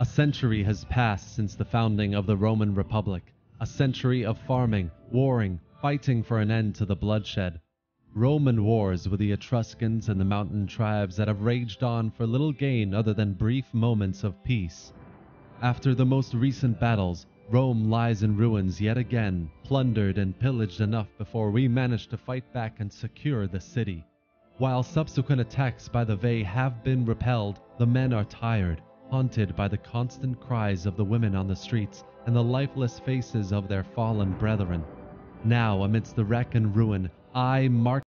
A century has passed since the founding of the Roman Republic, a century of farming, warring, fighting for an end to the bloodshed. Roman wars with the Etruscans and the mountain tribes that have raged on for little gain other than brief moments of peace. After the most recent battles, Rome lies in ruins yet again, plundered and pillaged enough before we manage to fight back and secure the city. While subsequent attacks by the Veii have been repelled, the men are tired, haunted by the constant cries of the women on the streets and the lifeless faces of their fallen brethren. Now, amidst the wreck and ruin, I, Mark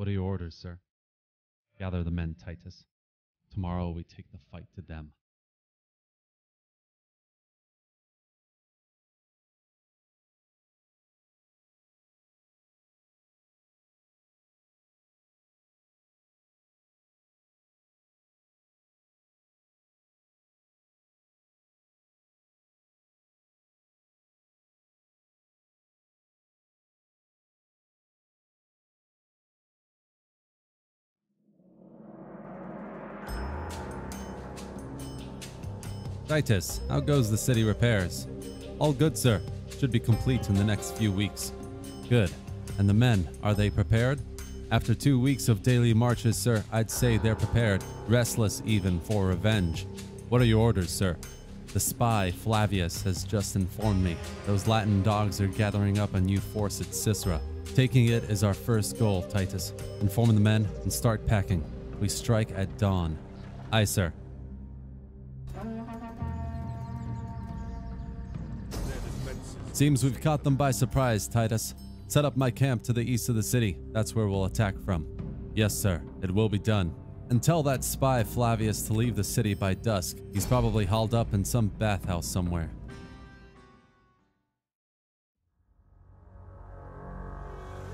What are your orders, sir? Gather the men, Titus. Tomorrow we take the fight to them. Titus, how goes the city repairs? All good, sir. Should be complete in the next few weeks. Good. And the men, are they prepared? After 2 weeks of daily marches, sir, I'd say they're prepared, restless even for revenge. What are your orders, sir? The spy, Flavius, has just informed me. Those Latin dogs are gathering up a new force at Sisera. Taking it is our first goal, Titus. Inform the men and start packing. We strike at dawn. Aye, sir. Seems we've caught them by surprise, Titus. Set up my camp to the east of the city. That's where we'll attack from. Yes, sir. It will be done. And tell that spy Flavius to leave the city by dusk. He's probably hauled up in some bathhouse somewhere.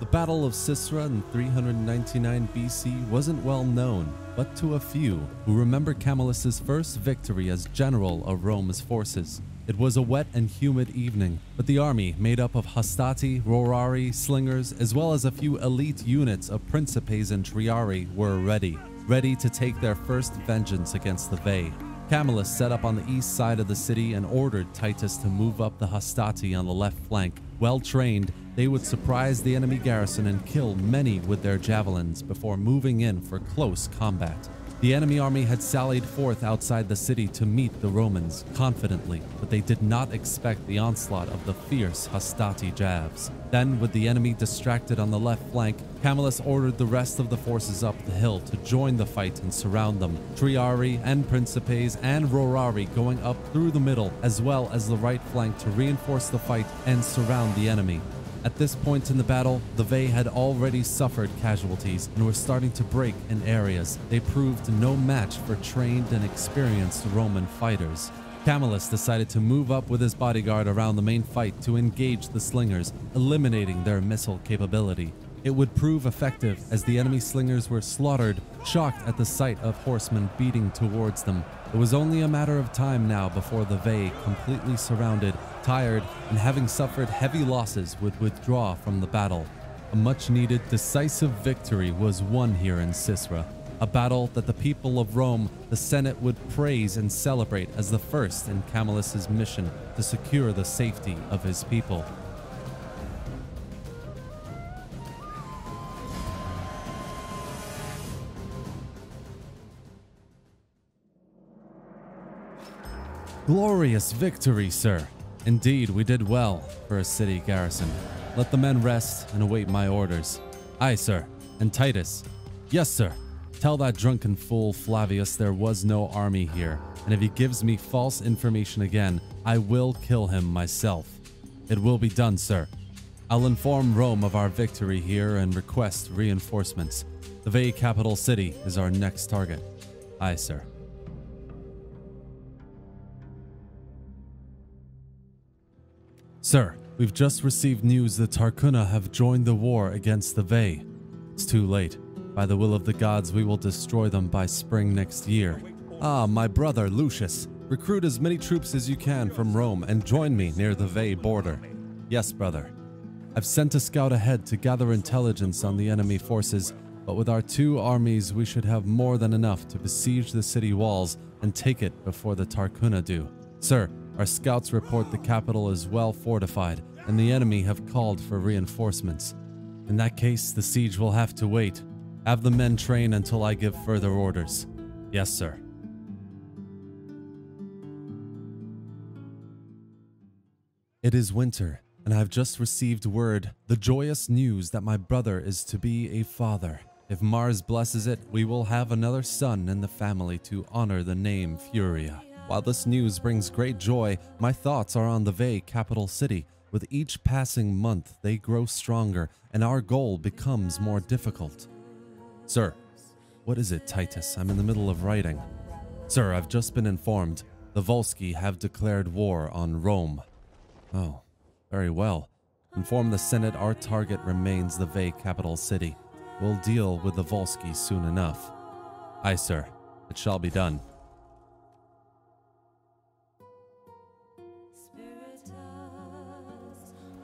The Battle of Sisera in 399 BC wasn't well known, but to a few who remember Camillus' first victory as general of Rome's forces. It was a wet and humid evening, but the army, made up of hastati, rorari, slingers, as well as a few elite units of principes and triarii, were ready to take their first vengeance against the Veii. Camillus set up on the east side of the city and ordered Titus to move up the hastati on the left flank. Well trained, they would surprise the enemy garrison and kill many with their javelins before moving in for close combat. The enemy army had sallied forth outside the city to meet the Romans confidently, but they did not expect the onslaught of the fierce hastati Javs. Then, with the enemy distracted on the left flank, Camillus ordered the rest of the forces up the hill to join the fight and surround them. Triarii and Principes and Rorari going up through the middle, as well as the right flank to reinforce the fight and surround the enemy. At this point in the battle, the Veii had already suffered casualties and were starting to break in areas. They proved no match for trained and experienced Roman fighters. Camillus decided to move up with his bodyguard around the main fight to engage the slingers, eliminating their missile capability. It would prove effective as the enemy slingers were slaughtered, shocked at the sight of horsemen beating towards them. It was only a matter of time now before the Veii, completely surrounded, tired, and having suffered heavy losses, would withdraw from the battle. A much-needed, decisive victory was won here in Sisera, a battle that the people of Rome, the Senate, would praise and celebrate as the first in Camillus' mission to secure the safety of his people. Glorious victory, sir. Indeed, we did well for a city garrison. Let the men rest and await my orders. Aye, sir. And Titus. Yes, sir. Tell that drunken fool Flavius there was no army here, and if he gives me false information again, I will kill him myself. It will be done, sir. I'll inform Rome of our victory here and request reinforcements. The Veii capital city is our next target. Aye, sir. Sir, we've just received news the Tarcuna have joined the war against the Veii. It's too late. By the will of the gods, we will destroy them by spring next year. Ah, my brother Lucius, recruit as many troops as you can from Rome and join me near the Veii border. Yes, brother. I've sent a scout ahead to gather intelligence on the enemy forces, but with our two armies, we should have more than enough to besiege the city walls and take it before the Tarcuna do. Sir, our scouts report the capital is well fortified, and the enemy have called for reinforcements. In that case, the siege will have to wait. Have the men train until I give further orders. Yes, sir. It is winter, and I have just received word, the joyous news that my brother is to be a father. If Mars blesses it, we will have another son in the family to honor the name Furia. While this news brings great joy, my thoughts are on the Veii capital city. With each passing month, they grow stronger, and our goal becomes more difficult. Sir, what is it, Titus? I'm in the middle of writing. Sir, I've just been informed. The Volsci have declared war on Rome. Oh, very well. Inform the Senate our target remains the Veii capital city. We'll deal with the Volsci soon enough. Aye, sir. It shall be done.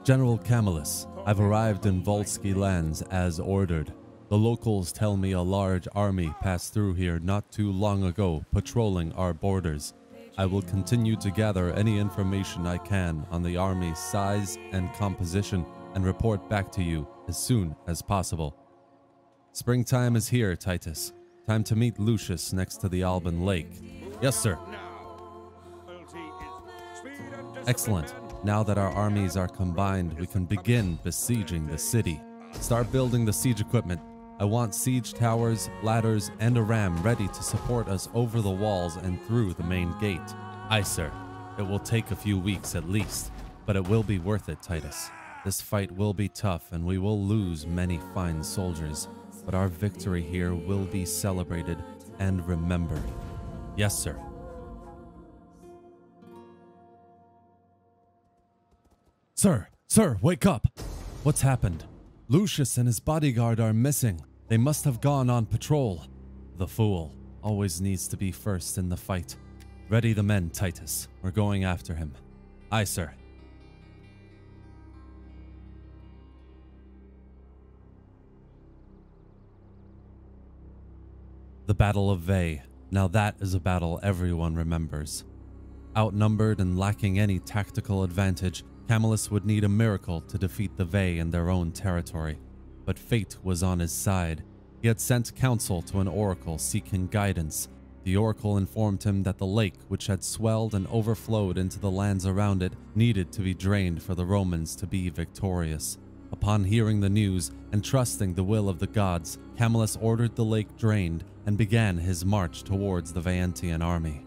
General Camillus, I've arrived in Volsci lands as ordered. The locals tell me a large army passed through here not too long ago, patrolling our borders. I will continue to gather any information I can on the army's size and composition and report back to you as soon as possible. Springtime is here, Titus. Time to meet Lucius next to the Alban Lake. Yes, sir. Excellent. Now that our armies are combined, we can begin besieging the city. Start building the siege equipment. I want siege towers, ladders, and a ram ready to support us over the walls and through the main gate. Aye, sir. It will take a few weeks at least. But it will be worth it, Titus. This fight will be tough and we will lose many fine soldiers, but our victory here will be celebrated and remembered. Yes, sir. Sir, wake up! What's happened? Lucius and his bodyguard are missing. They must have gone on patrol. The fool always needs to be first in the fight. Ready the men, Titus. We're going after him. Aye, sir. The Battle of Veii. Now that is a battle everyone remembers. Outnumbered and lacking any tactical advantage, Camillus would need a miracle to defeat the Veii in their own territory. But fate was on his side. He had sent counsel to an oracle seeking guidance. The oracle informed him that the lake, which had swelled and overflowed into the lands around it, needed to be drained for the Romans to be victorious. Upon hearing the news and trusting the will of the gods, Camillus ordered the lake drained and began his march towards the Vaeantian army.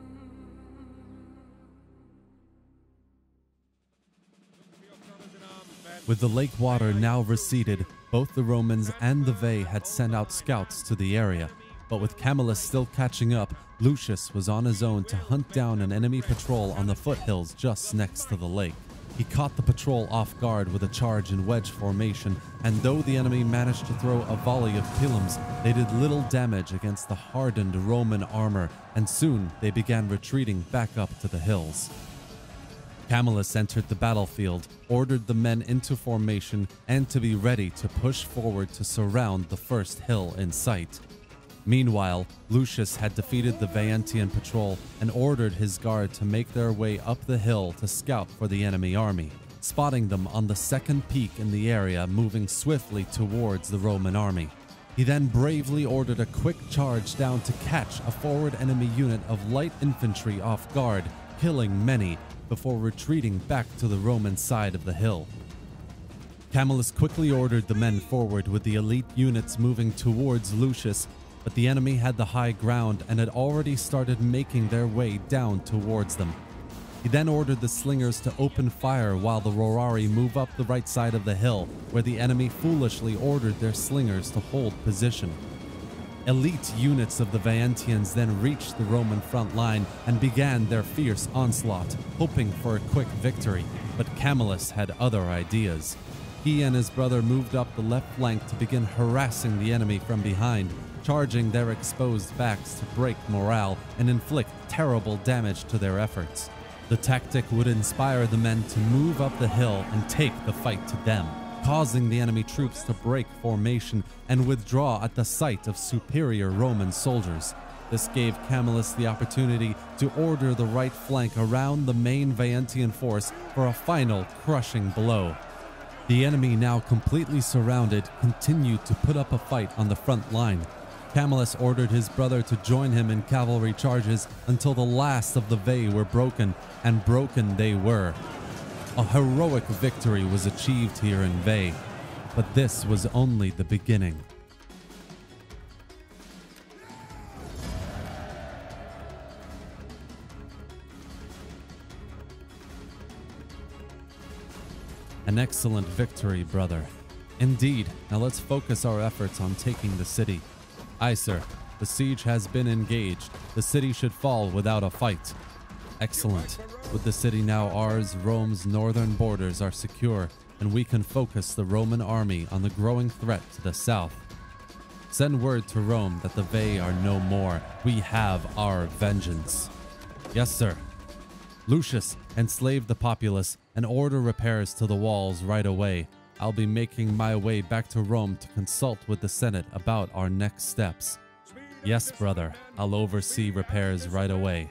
With the lake water now receded, both the Romans and the Veii had sent out scouts to the area. But with Camillus still catching up, Lucius was on his own to hunt down an enemy patrol on the foothills just next to the lake. He caught the patrol off guard with a charge in wedge formation, and though the enemy managed to throw a volley of pilums, they did little damage against the hardened Roman armor, and soon they began retreating back up to the hills. Camillus entered the battlefield, ordered the men into formation, and to be ready to push forward to surround the first hill in sight. Meanwhile, Lucius had defeated the Vaeantian patrol and ordered his guard to make their way up the hill to scout for the enemy army, spotting them on the second peak in the area moving swiftly towards the Roman army. He then bravely ordered a quick charge down to catch a forward enemy unit of light infantry off guard, killing many, before retreating back to the Roman side of the hill. Camillus quickly ordered the men forward with the elite units moving towards Lucius, but the enemy had the high ground and had already started making their way down towards them. He then ordered the slingers to open fire while the Rorari move up the right side of the hill, where the enemy foolishly ordered their slingers to hold position. Elite units of the Vaeantians then reached the Roman front line and began their fierce onslaught, hoping for a quick victory, but Camillus had other ideas. He and his brother moved up the left flank to begin harassing the enemy from behind, charging their exposed backs to break morale and inflict terrible damage to their efforts. The tactic would inspire the men to move up the hill and take the fight to them, causing the enemy troops to break formation and withdraw at the sight of superior Roman soldiers. This gave Camillus the opportunity to order the right flank around the main Vaeantian force for a final crushing blow. The enemy, now completely surrounded, continued to put up a fight on the front line. Camillus ordered his brother to join him in cavalry charges until the last of the Veii were broken, and broken they were. A heroic victory was achieved here in Veii, but this was only the beginning. An excellent victory, brother. Indeed. Now let's focus our efforts on taking the city. Aye, sir. The siege has been engaged. The city should fall without a fight. Excellent. With the city now ours, Rome's northern borders are secure, and we can focus the Roman army on the growing threat to the south. Send word to Rome that the Veii are no more. We have our vengeance. Yes, sir. Lucius, enslave the populace and order repairs to the walls right away. I'll be making my way back to Rome to consult with the Senate about our next steps. Yes, brother. I'll oversee repairs right away.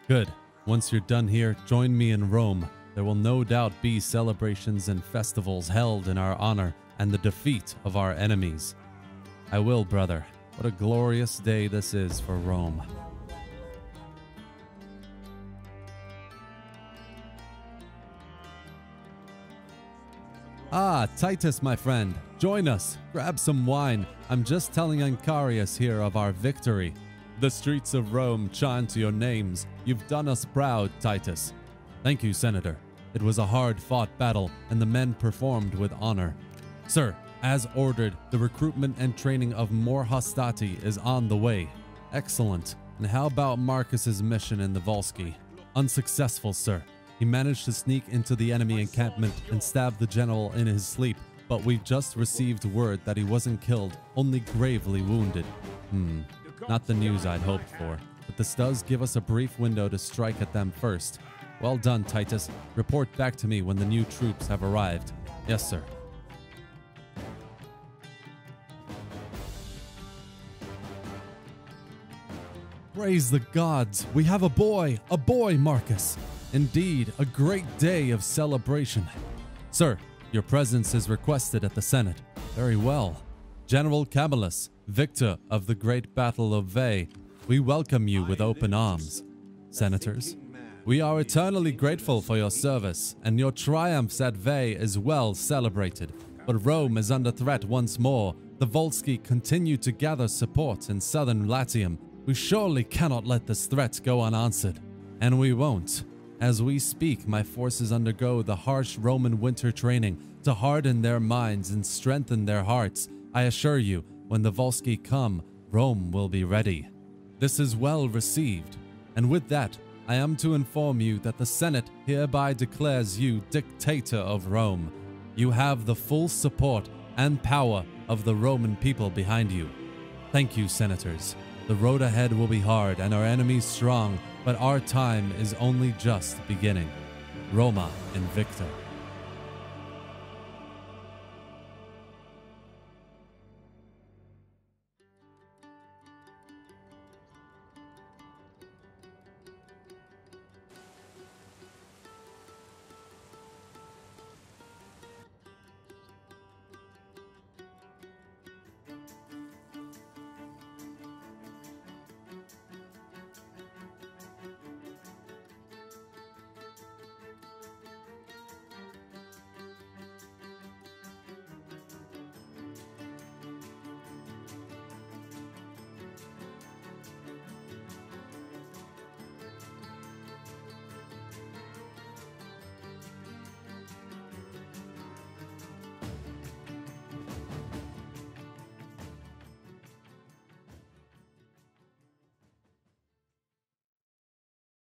Good. Once you're done here, join me in Rome. There will no doubt be celebrations and festivals held in our honor and the defeat of our enemies. I will, brother. What a glorious day this is for Rome. Ah, Titus, my friend. Join us. Grab some wine. I'm just telling Ancarius here of our victory. The streets of Rome chant your names. You've done us proud, Titus. Thank you, Senator. It was a hard-fought battle, and the men performed with honor. Sir, as ordered, the recruitment and training of more Hastati is on the way. Excellent. And how about Marcus's mission in the Volsky? Unsuccessful, sir. He managed to sneak into the enemy encampment and stab the general in his sleep, but we've just received word that he wasn't killed, only gravely wounded. Not the news I'd hoped for, but this does give us a brief window to strike at them first. Well done, Titus. Report back to me when the new troops have arrived. Yes, sir. Praise the gods! We have a boy, Marcus! Indeed, a great day of celebration. Sir, your presence is requested at the Senate. Very well. General Camillus, victor of the great battle of Veii, we welcome you with open arms. Senators, we are eternally grateful for your service, and your triumphs at Veii is well celebrated. But Rome is under threat once more. The Volsky continue to gather support in southern Latium. We surely cannot let this threat go unanswered. And we won't. As we speak, my forces undergo the harsh Roman winter training to harden their minds and strengthen their hearts. I assure you, when the Volsky come, Rome will be ready. This is well received. And with that, I am to inform you that the Senate hereby declares you dictator of Rome. You have the full support and power of the Roman people behind you. Thank you, senators. The road ahead will be hard and our enemies strong, but our time is only just beginning. Roma Invicta.